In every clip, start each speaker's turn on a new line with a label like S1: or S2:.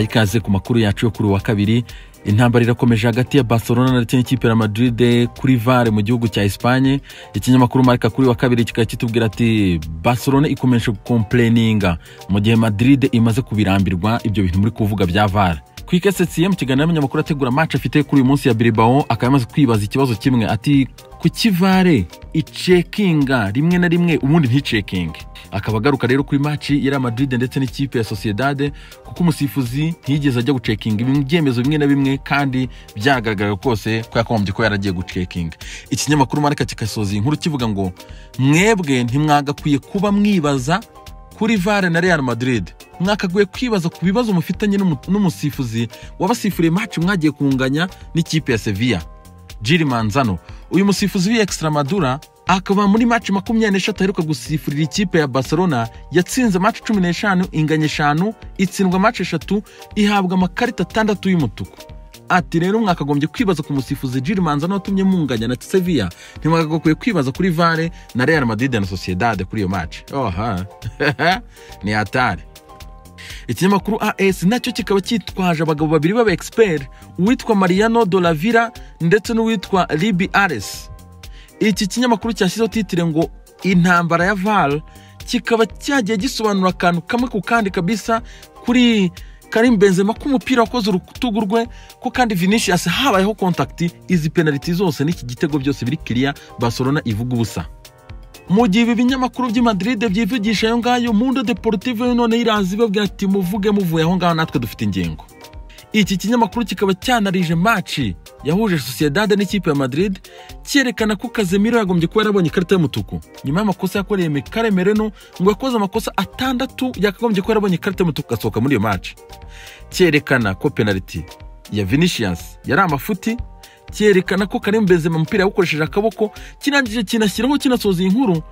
S1: tubahaye ikaze ku makuru yacu yo kuri wa kabiri. Intambara irakomeje hagati ya Barcelona ndetse n'ikipe ya Madrid kuri VAR mu gihugu cya Espagne. Ikinyamakuru Marca kuri wa kabiri kikaba kitubwira ati Barcelona ikomeje complaininga mu gihe Madrid imaze kubirambirwa ibyo bintu muri kuvuga bya VAR. Kwikesetsiyem kiganira n'abanyamakuru ategura match afite kuri uyu munsi ya Bilbao, akayamaze kwibaza ikibazo kimwe ati kuki VAR icekinga rimwe na rimwe ubundi nticekinga. Akaba agaruka rero kuri match ya Madrid ndetse n'ikipe ya Sociedad kuko umusifuzi ntiyigeze ajya gucekinga ibyemezo bimwe na bimwe kandi byagaragara kose ko yakombye ko yaragiye gucekinga. Ikinyamakuru Marca kikasoza inkuru kivuga ngo mwebwe ntimwagakwiye kuba mwibaza kuri VAR na Real Madrid, mwakaguye kwibaza ku bibazo mufitanye n'umusifuzi wabasifuriye match mwagiye kunganya n'ikipe ya Sevilla. Gil Manzano, uyu musifuzi wa Extremadura akaba muri match 24 aheruka gusifurira ikipe ya Barcelona, yatsinze match 15 inganye 5 itsindwa match 3 ihabwa amakarita 6 y'umutuku. Ati rero mwakagombye kwibaza ku musifuzi Gil Manzano watumye munganya na Sevilla, ntimwagagoye kwibaza kuri VAR na Real Madrid na Sociedad kuri iyo match. Oha ni hatari. Ikinyamakuru AS nacyo kikaba cyitwaje abagabo babiri baba expert, uwitwa Mariano Dolavira ndetse n'uwitwa Libi Ares. Iki kinyamakuru cyashyizeho titire ngo intambara ya VAR, kikaba cyagiye gisobanura akantu kamwe ku kandi kabisa kuri Karim Benzema ko umupira wakoze urutugu rwe ko kandi Vinicius habayeho contact, izi penalty zose n'iki gitego byose biri clear, Barcelona ivuga ubusa. Mu gihe ibi binyamakuru by'i Madrid byivugisha ayo ngayo, Mundo Deportivo none irazi babwira ati muvuge muvuye aho ngaho natwe dufite ingengo. Iki kinyamakuru kikaba cyanarije match yahuje Sociedad n'ikipe ya Madrid, cyerekana ko Casemiro yagombye kuba yarabonye ikarita y'umutuku nyuma y'amakosa yakoreye Mekare Mereno, ngo yakoze amakosa 6 yakagombye kuba yarabonye ikarita y'umutuku gasohoka muri iyo match. Cyerekana ko penalty ya Vinicius yari amafuti, cyerekana ko Karim Benzema umupira yawukoresheje akaboko, kinangije kinashyiraho kinasoza inkuru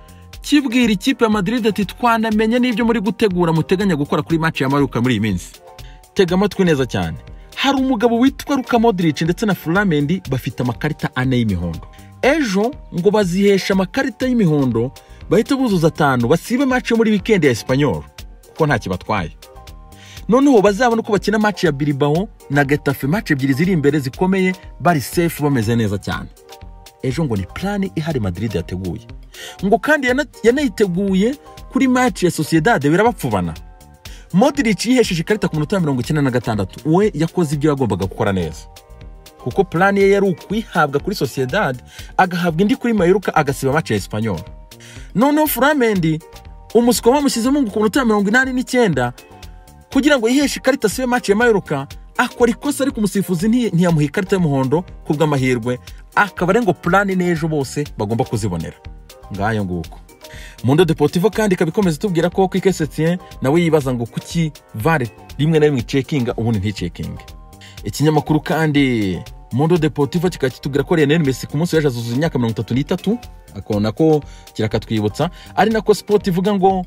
S1: kibwira ikipe ya Madrid ati twanamenye n'ibyo muri gutegura muteganya gukora kuri match ya Maruka muri iyi minsi. Tega amatwi neza cyane. Hari umugabo witwa Luka Modric ndetse na Flamendi bafite amakarita 4 y'imihondo. Ejo ngo bazihesha amakarita y'imihondo bahita buzuza 5 basibe match muri weekend ya Espanyol kuko nta kibatwaye. Noneho bazabona uko bakina match ya Bilbao na Getafe, match ebyiri ziri imbere zikomeye, bari safe bameze neza cyane. Ejo ngo ni plan ihari Madrid yateguye, ngo kandi yanayiteguye kuri match ya Sociedad birabapfubana. Modric yihesheje ikarita ku minota 96, we yakoze ibyo yagombaga gukora neza kuko plan ye yari ukwihabwa kuri Sociedad agahabwa indi kuri Mallorca agasiba match ya Espanyol. Noneho Flamendi umusiko bamushyizemo ngo ku minota 89 kugira ngo yiheshe ikarita sibe match ya Mallorca, akora ikosa ariko umusifuzi ntiyamuha ikarita y'umuhondo kubw'amahirwe, akaba ari ngo plan n'ejo bose bagomba kuzibonera ngayo nguko. Mundo Deportivo kandi kabikomeza tubwira ko Kwikesetsien nawe yibaza ngo kuki VAR rimwe na rimwe checkinga ubundi nticheckinga. Ikinyamakuru kandi Mundo Deportivo kikatubwira ko Lionel Messi ku munsi yajazuza imyaka 33, akona ko kirakatwibutsa, ari nako Sport ivuga ngo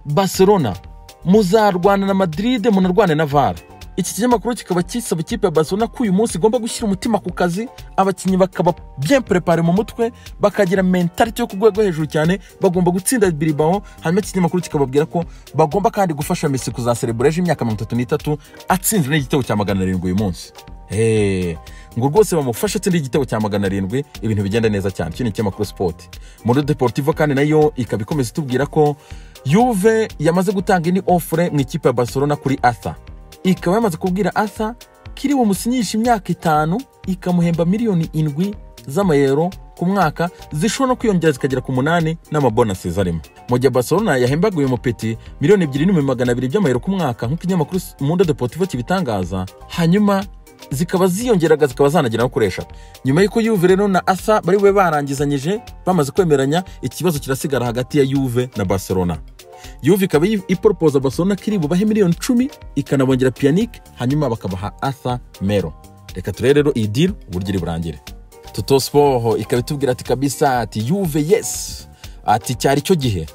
S1: Barcelona muzarwana na Madrid munarwane na VAR. Iki kinyamakuru kikaba kisaba ikipe ya Barcelona ko uyu munsi igomba gushyira umutima ku kazi, abakinnyi bakaba bien préparé mu mutwe, bakagira mentality yo kugwego hejuru cyane, bagomba gutsinda Bilbao. Hanyuma ikinyamakuru kikababwira ko bagomba kandi gufasha Messi kuzacelebreje imyaka 33 atsinze n'igitego cya 700 uyu munsi. Ngo rwose bamufasha atsinda igitego cya 700 ibintu bigenda neza cyane. Iki ni ikinyamakuru Sport. Mundo Deportivo kandi nayo ikabikomeza tubwira ko Juve yamaze gutanga ini offre mu ikipe ya Barcelona kuri Arthur. Ikaba yamaze kubwira Arthur kiri bumusinyisha imyaka 5 ikamuhemba miliyoni 7 z'amayero ku mwaka, zishobora no kwiyongera zikagera ku 8 n'amabonuses arimo. Mu gihe Barcelona yahembaga uyu mupeti miliyoni 2,200 by'amayero ku mwaka nk'uko ikinyamakuru Mundo Deportivo kibitangaza, hanyuma zikaba ziyongeraga zikaba zanagera no kuresha. Nyuma y'uko Juve rero na Arthur bari we barangizanyije bamaze kwemeranya, ikibazo kirasigara hagati ya Juve na Barcelona. Juve ikaba ipropose Barcelona kiri bubahe miliyoni 10 ikanabongera Pjanic, hanyuma bakabaha Arthur Melo. Reka turere rero iyi deal uburyo iri burangire. Toto Sport ikabitubwira ati kabisa ati Juve yes, ati cyari cyo gihe.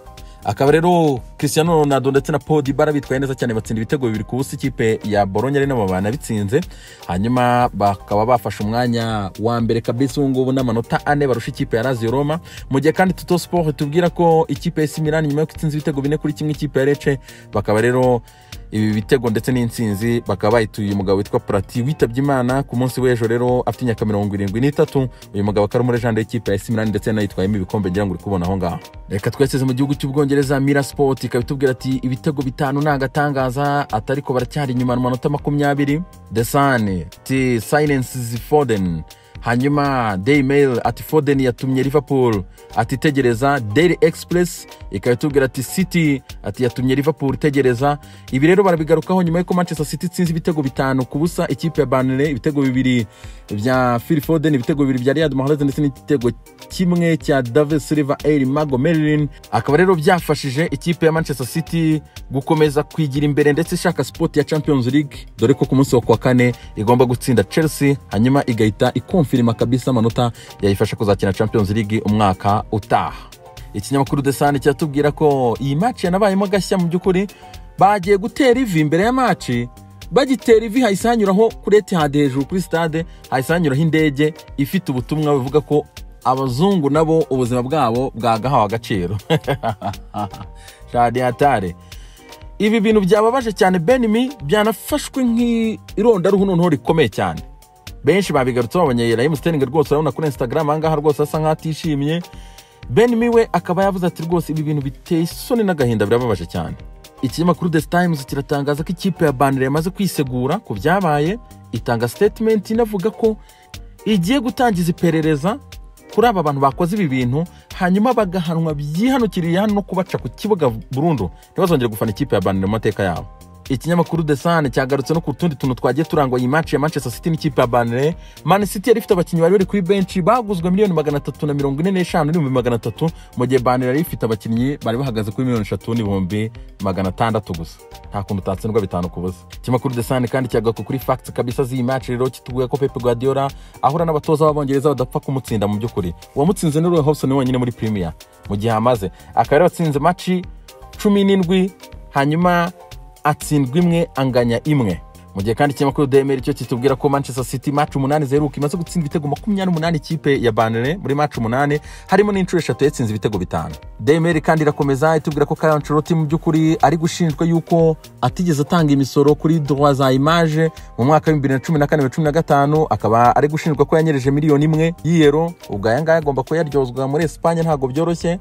S1: Akaba rero Cristiano Ronaldo ndetse na Paul Dybala bitwaye neza cyane batsinda ibitego 2 ku busa ikipe ya Bologna ari nabo banabitsinze, hanyuma bakaba bafashe umwanya wa mbere kabisa ngubu n'amanota 4 barusha ikipe ya Lazio Roma. Mu gihe kandi Tutto Sport tubwira ko ikipe ya AC Milan nyuma yo gutsinza ibitego 4 kuri kimwe ikipe ya Lecce, bakaba rero ibi bitego ndetse n'insinzi bakaba bayituye umugabo witwa Prati witabye Imana ku munsi w'ejo rero afite imyaka 73. Uyu mugabo akari muri legende y'ikipe ya AC Milan ndetse yanayitwayemo ibikombe ngira ngo uri kubona aho ngaho. Reka tweseze mu gihugu cy'Ubwongereza, Mirror Sport ikabitubwira ati ibitego 5 nagatangaza atari ko baracyari nyuma n'amanota 20. The Sun ati silence Foden, hanyuma Daily Mail ati Foden yatumye Liverpool ati tegereza. Daily Express ikabitubwira ati City ati yatumye Liverpool tegereza. Ibi rero barabigarukaho nyuma y'uko Manchester City itsinze ibitego 5 ku busa ikipe ya Burnley, ibitego 2 bya Phil Foden, ibitego 2 bya Riyad Mahrez ndetse n'igitego kimwe cya David Silva El Mago Merlin. Akaba rero byafashije ikipe ya Manchester City gukomeza kwigira imbere ndetse ishaka sport ya Champions League, dore ko ku munsi wa 4 igomba gutsinda Chelsea hanyuma igahita ikonfirma kabisa amanota yayifasha kuzakina Champions League umwaka utaha. Ikinyamakuru The Sun cyatubwira ko iyi match yanabayemo gashya mu byukuri, bagiye gutera ivi imbere ya match, bagitera ivi hayisanyuraho kuri Etihad hejuru kuri stade, hayisanyuraho indege ifite ubutumwa buvuga ko abazungu nabo ubuzima bwabo bwagahawe agaciro. Shadi hatare. Ibi bintu byababaje cyane Benimi, byanafashwe nk'ironda ruhu noneho rikomeye cyane. Benshi babigarutse babonye Raheem Sterling rwose urabona kuri Instagram ahangaha rwose asa nk'atishimye. Benimi we akaba yavuze ati rwose ibi bintu biteye isoni n'agahinda birababaje cyane. Ikinyamakuru The Times kiratangaza ko ikipe ya Burnley yamaze kwisegura ku byabaye, itanga statement inavuga ko igiye gutangiza iperereza kuri aba bantu bakoze ibi bintu, hanyuma bagahanwa byihanukiriye hano no kubaca ku kibuga burundu ntibazongere gufana ikipe ya Burnley mu mateka yabo. Ikinyamakuru The Sun cyagarutse no ku tundi tuntu twagiye turangwa iyi match ya Manchester City n'ikipe ya Burnley. Man City yari ifite abakinnyi bari kuri bench baguzwe miliyoni 345,300 mu gihe Burnley yari ifite abakinnyi bari bahagaze kuri miliyoni 3,600 gusa. Nta kuntu utatsindwa 5 ku busa. Ikinyamakuru The Sun kandi cyagaruka kuri facts kabisa z'iyi match rero kituguye ko Pep Guardiola ahura n'abatoza b'Abongereza badapfa kumutsinda mu byukuri. Uwamutsinze ni Roy Hodgson wenyine muri Premier mu gihe amaze akaba batsinze match 17 hanyuma atsindwa imwe anganya imwe. Mu gihe kandi ikinyamakuru The Mail cyo kitubwira ko Manchester City match 8 zeruka imaze gutsinda ibitego 28 ikipe ya Burnley muri match 8 harimo n'inshuro 3 yatsinze ibitego 5. The Mail kandi irakomeza itubwira ko Carlo Ancelotti mu byukuri ari gushinjwa yuko atigeze atanga imisoro kuri droit za image mu mwaka wa 2014-2015, akaba ari gushinjwa ko yanyereje miliyoni 1 y'euro. Ubwo aya ngaya agomba kuyaryozwa muri Espagne ntago byoroshye.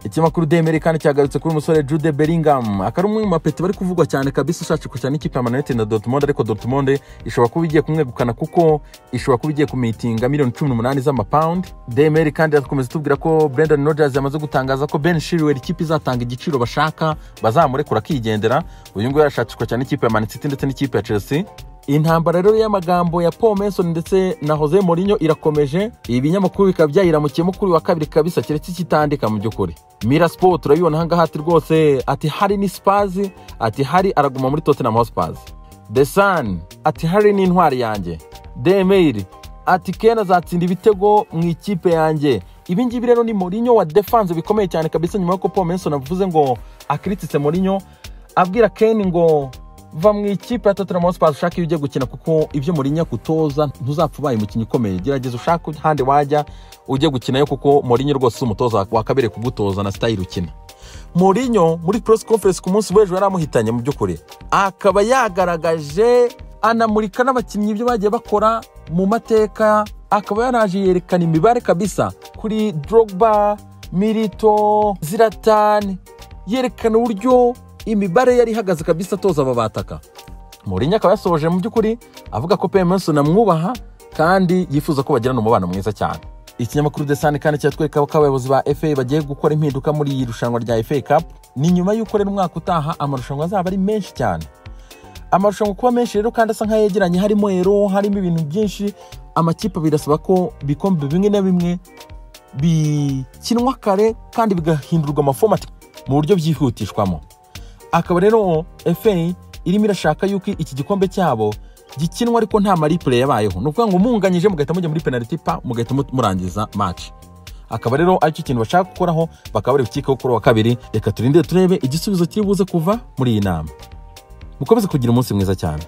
S1: Ikinyamakuru The Mail kandi cyagarutse kuri umusore Jude Bellingham, akari umwe mu mapeti bari kuvugwa cyane kabisa ushaka cyane ikipe ya Man United na Dortmund, ariko Dortmund ishobora kuba igiye kumwegukana kuko ishobora kuba igiye kumitinga miliyoni 18 z'amapound. The Mail kandi yakomeza tubwira ko Brendan Rodgers yamaze gutangaza ko Ben Chilwell ikipe izatanga igiciro bashaka bazamurekura kigendera. Uyu nguyu yashakishwa cyane ikipe ya Man City ndetse n'ikipe ya Chelsea. Intambara rero y'amagambo ya Paul Mason ndetse na Jose Mourinho irakomeje. Ibi binyamakuru bikaba byayiramukiyemo kuri wa kabiri kabisa keretse kitandika mu byukuri. Mirror Sport turabibona hanga hati rwose ati Harry ni Spurs, ati Harry araguma muri Tottenham Hotspur. The Sun ati Harry ni intwari yanjye. The Mail ati Kane azatsinda ibitego mu ikipe yanjye. Ibi ngibi rero ni Mourinho wa defense bikomeye cyane kabisa nyuma y'uko Paul Mason avuze ngo akritise Mourinho abwira Kane ngo va mu ikipe ya Tottenham Hotspur ushaka ibyo gukina kuko ibyo Mourinho kutoza ntuzapfa ubaye umukinnyi ukomeye, gerageza ushaka hande wajya ujye gukinayo kuko Mourinho rwose umutoza wakabere kugutoza na style ukina. Mourinho muri press conference ku munsi w'ejo yaramuhitanye mu byukuri, akaba yagaragaje anamurika n'abakinnyi ibyo bagiye bakora mu mateka, akaba yanaje yerekana imibare kabisa kuri Drogba, Milito, Zlatan, yerekana uburyo imibare yari ihagaze kabisa toza ababataka. Mourinho akaba yasoje mu byukuri avuga ko Pep Mason amwubaha kandi yifuza ko bagirana umubano mwiza cyane. Ikinyamakuru The Sun kandi cyatwereka ko abayobozi ba FA bagiye gukora impinduka muri iyi rushanwa rya FA Cup, ni nyuma y'uko rero umwaka utaha amarushanwa azaba ari menshi cyane. Amarushanwa kuba menshi rero kandi asa nkayegeranye, harimo ero, harimo ibintu byinshi, amakipe birasaba ko bikombe bimwe na bimwe bikinwa kare kandi bigahindurwa amaformat mu buryo byihutishwamo. Akaba rero FA irimo irashaka yuko iki gikombe cyabo gikinwa ariko nta replay yabayeho, no kuvuga ngo munganyije mugahita mujya muri penalty pa mugahita murangiza match. akaba rero aricyo kintu bashaka gukoraho, bakaba bari bukikeho kuri wa kabiri. Reka turinde turebe igisubizo kiri buze kuva muri iyi nama. Mukomeze kugira umunsi mwiza cyane.